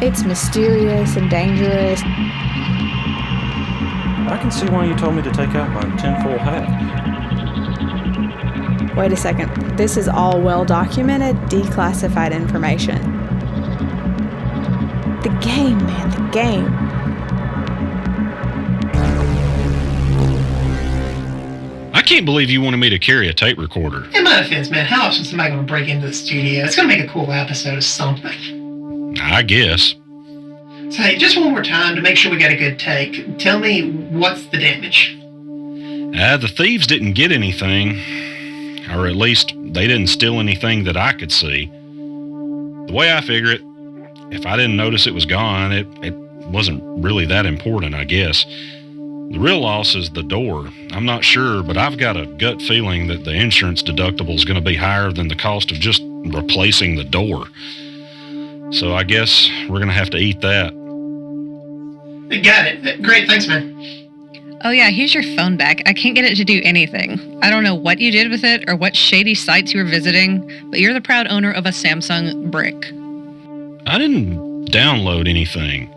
It's mysterious and dangerous. I can see why you told me to take out my tinfoil hat. Wait a second. This is all well-documented, declassified information. The game, man, the game. I can't believe you wanted me to carry a tape recorder. In my defense, man, how often is somebody going to break into the studio? It's going to make a cool episode of something. I guess. So, hey, just one more time to make sure we got a good take. Tell me, what's the damage? The thieves didn't get anything. Or at least, they didn't steal anything that I could see. The way I figure it, if I didn't notice it was gone, it wasn't really that important, I guess. The real loss is the door. I'm not sure, but I've got a gut feeling that the insurance deductible is going to be higher than the cost of just replacing the door. So I guess we're going to have to eat that. Got it. Great, thanks, man. Oh yeah, here's your phone back. I can't get it to do anything. I don't know what you did with it or what shady sites you were visiting, but you're the proud owner of a Samsung brick. I didn't download anything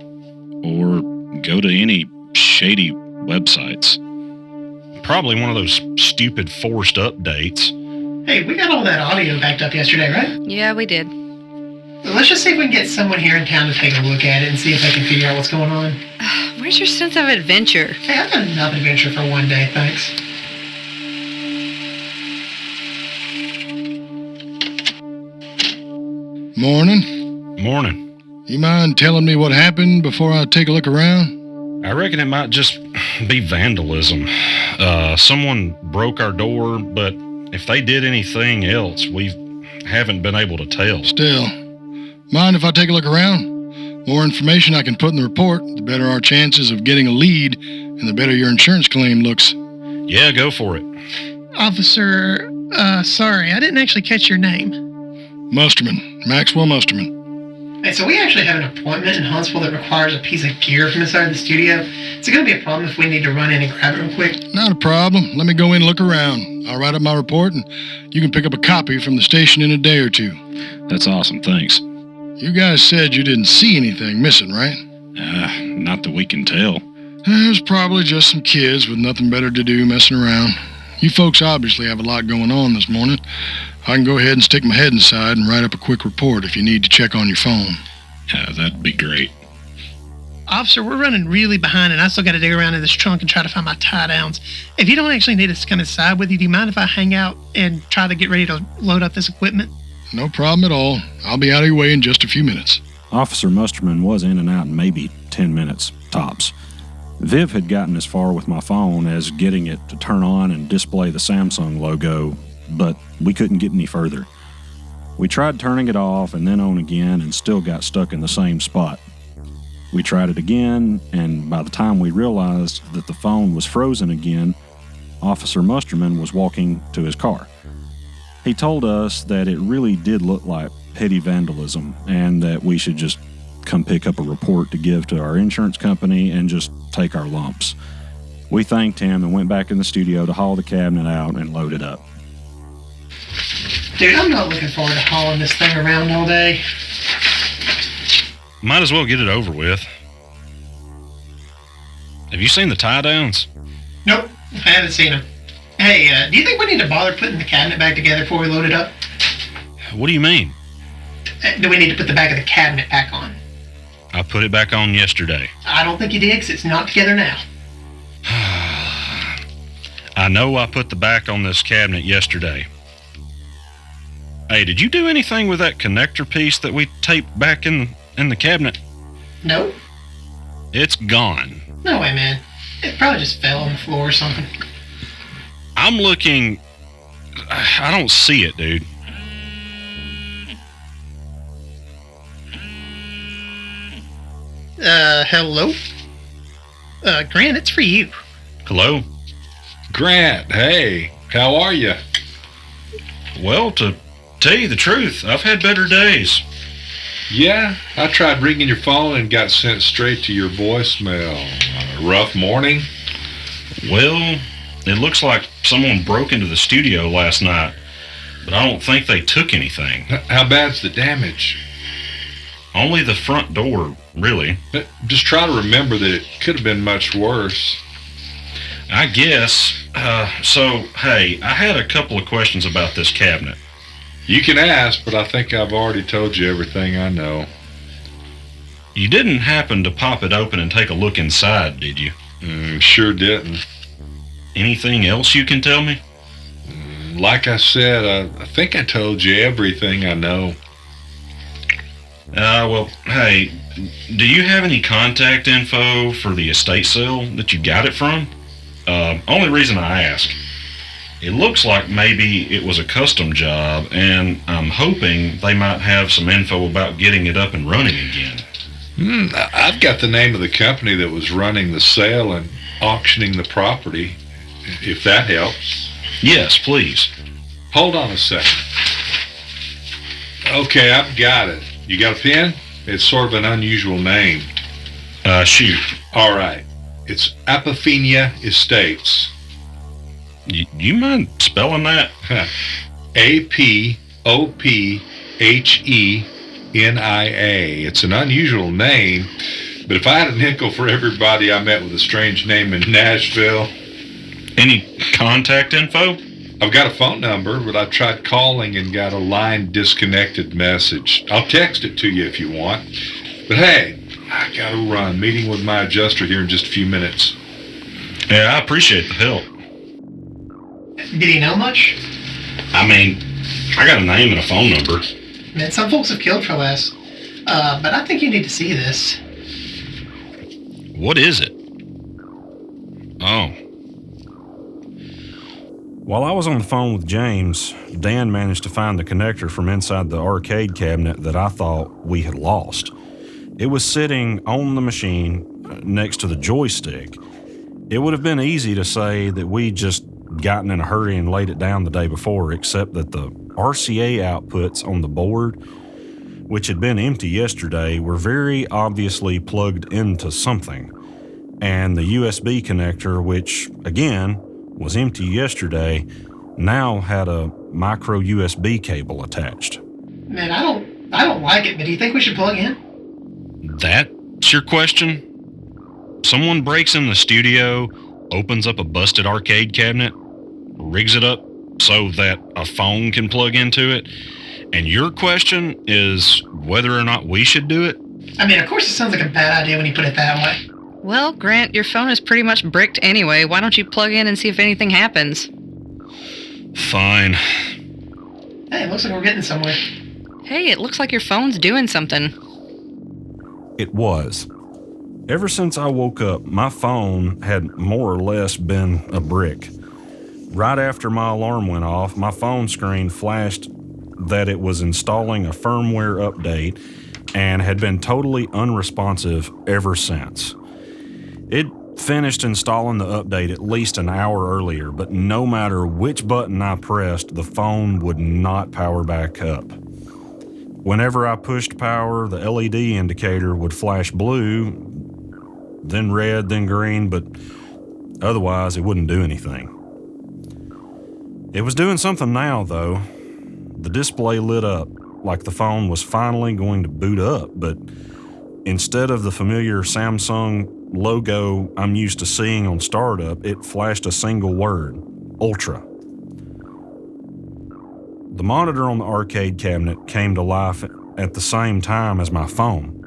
or go to any shady websites. Probably one of those stupid forced updates. Hey, we got all that audio backed up yesterday, right? Yeah, we did. Let's just see if we can get someone here in town to take a look at it and see if they can figure out what's going on. Where's your sense of adventure? Hey, I've got enough adventure for one day, thanks. Morning. Morning. You mind telling me what happened before I take a look around? I reckon it might just be vandalism. Someone broke our door, but if they did anything else, we haven't been able to tell. Still, mind if I take a look around? More information I can put in the report, the better our chances of getting a lead, and the better your insurance claim looks. Yeah, go for it. Officer, sorry, I didn't actually catch your name. Musterman. Maxwell Musterman. Hey, so we actually have an appointment in Huntsville that requires a piece of gear from inside the studio. Is it going to be a problem if we need to run in and grab it real quick? Not a problem. Let me go in and look around. I'll write up my report, and you can pick up a copy from the station in a day or two. That's awesome, thanks. You guys said you didn't see anything missing, right? Not that we can tell. There's probably just some kids with nothing better to do messing around. You folks obviously have a lot going on this morning. I can go ahead and stick my head inside and write up a quick report if you need to check on your phone. Yeah, that'd be great. Officer, we're running really behind, and I still got to dig around in this trunk and try to find my tie-downs. If you don't actually need us to come inside with you, do you mind if I hang out and try to get ready to load up this equipment? No problem at all. I'll be out of your way in just a few minutes. Officer Musterman was in and out in maybe 10 minutes, tops. Viv had gotten as far with my phone as getting it to turn on and display the Samsung logo, but we couldn't get any further. We tried turning it off and then on again and still got stuck in the same spot. We tried it again, and by the time we realized that the phone was frozen again, Officer Musterman was walking to his car. He told us that it really did look like petty vandalism and that we should just come pick up a report to give to our insurance company and just take our lumps. We thanked him and went back in the studio to haul the cabinet out and load it up. Dude, I'm not looking forward to hauling this thing around all day. Might as well get it over with. Have you seen the tie-downs? Nope, I haven't seen them. Hey, do you think we need to bother putting the cabinet back together before we load it up? What do you mean? Do we need to put the back of the cabinet back on? I put it back on yesterday. I don't think you did, because it's not together now. I know I put the back on this cabinet yesterday. Hey, did you do anything with that connector piece that we taped back in the cabinet? Nope. It's gone. No way, man. It probably just fell on the floor or something. I'm looking... I don't see it, dude. Hello? Grant, it's for you. Hello? Grant, hey, how are you? Well, to tell you the truth, I've had better days. Yeah, I tried ringing your phone and got sent straight to your voicemail. Rough morning? Well, it looks like someone broke into the studio last night, but I don't think they took anything. How bad's the damage? Only the front door, really. Just try to remember that it could have been much worse. I guess. So, hey, I had a couple of questions about this cabinet. You can ask, but I think I've already told you everything I know. You didn't happen to pop it open and take a look inside, did you? Sure didn't. Anything else you can tell me? Like I said, I think I told you everything I know. Well, hey, do you have any contact info for the estate sale that you got it from? Only reason I ask. It looks like maybe it was a custom job, and I'm hoping they might have some info about getting it up and running again. I've got the name of the company that was running the sale and auctioning the property, if that helps. Yes, please. Hold on a second. Okay, I've got it. You got a pen? It's sort of an unusual name. Shoot. All right. It's Apophenia Estates. You mind spelling that? Apophenia. It's an unusual name, but if I had a nickel for everybody I met with a strange name in Nashville... Any contact info? I've got a phone number, but I tried calling and got a line disconnected message. I'll text it to you if you want. But hey, I gotta run. Meeting with my adjuster here in just a few minutes. Yeah, I appreciate the help. Did he know much? I mean, I got a name and a phone number. Man, some folks have killed for less. But I think you need to see this. What is it? Oh. While I was on the phone with James, Dan managed to find the connector from inside the arcade cabinet that I thought we had lost. It was sitting on the machine next to the joystick. It would have been easy to say that we'd just gotten in a hurry and laid it down the day before, except that the RCA outputs on the board, which had been empty yesterday, were very obviously plugged into something. And the USB connector, which, again, was empty yesterday, now had a micro USB cable attached. Man, I don't like it, but do you think we should plug in? That's your question? Someone breaks in the studio, opens up a busted arcade cabinet, rigs it up so that a phone can plug into it, and your question is whether or not we should do it? I mean, of course it sounds like a bad idea when you put it that way. Well, Grant, your phone is pretty much bricked anyway. Why don't you plug in and see if anything happens? Fine. Hey, it looks like we're getting somewhere. Hey, it looks like your phone's doing something. It was. Ever since I woke up, my phone had more or less been a brick. Right after my alarm went off, my phone screen flashed that it was installing a firmware update and had been totally unresponsive ever since. It finished installing the update at least an hour earlier, but no matter which button I pressed, the phone would not power back up. Whenever I pushed power, the LED indicator would flash blue, then red, then green, but otherwise it wouldn't do anything. It was doing something now, though. The display lit up like the phone was finally going to boot up, but instead of the familiar Samsung logo I'm used to seeing on startup, it flashed a single word: Ultra. The monitor on the arcade cabinet came to life at the same time as my phone.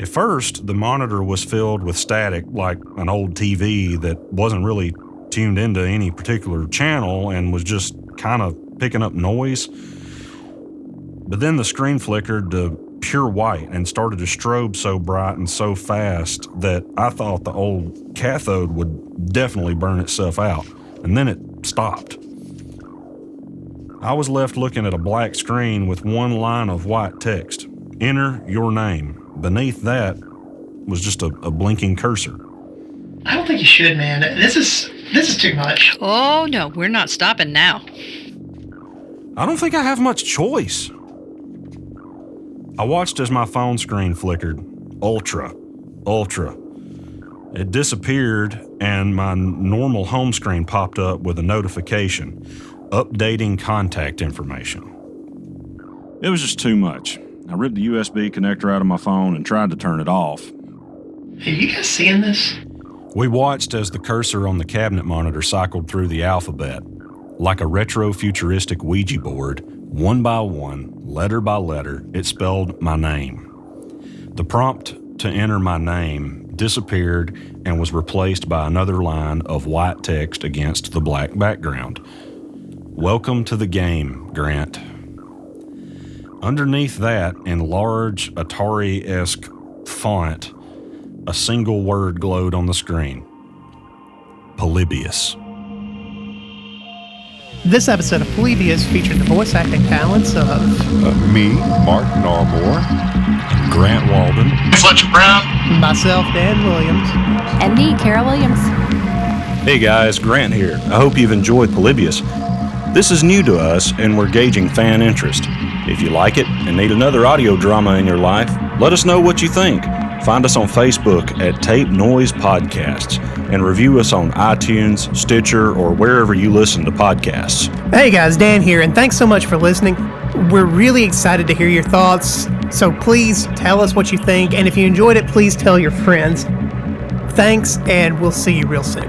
At first, the monitor was filled with static like an old TV that wasn't really tuned into any particular channel and was just kind of picking up noise. But then the screen flickered to pure white and started to strobe so bright and so fast that I thought the old cathode would definitely burn itself out, and then it stopped. I was left looking at a black screen with one line of white text: "Enter your name." Beneath that was just a blinking cursor. I don't think you should, man. This is too much. Oh, no, we're not stopping now. I don't think I have much choice. I watched as my phone screen flickered. Ultra. It disappeared, and my normal home screen popped up with a notification: updating contact information. It was just too much. I ripped the USB connector out of my phone and tried to turn it off. Hey, you guys seeing this? We watched as the cursor on the cabinet monitor cycled through the alphabet. Like a retro-futuristic Ouija board, one by one, letter by letter, it spelled my name. The prompt to enter my name disappeared and was replaced by another line of white text against the black background. Welcome to the game, Grant. Underneath that, in large Atari-esque font, a single word glowed on the screen. Polybius. This episode of Polybius featured the voice acting talents of Me, Mark Narmore, Grant Walden, Fletcher Brown, myself, Dan Williams, and me, Kara Williams. Hey guys, Grant here. I hope you've enjoyed Polybius. This is new to us and we're gauging fan interest. If you like it and need another audio drama in your life, let us know what you think. Find us on Facebook at Tape Noise Podcasts and review us on iTunes, Stitcher, or wherever you listen to podcasts. Hey guys, Dan here, and thanks so much for listening. We're really excited to hear your thoughts, so please tell us what you think, and if you enjoyed it, please tell your friends. Thanks, and we'll see you real soon.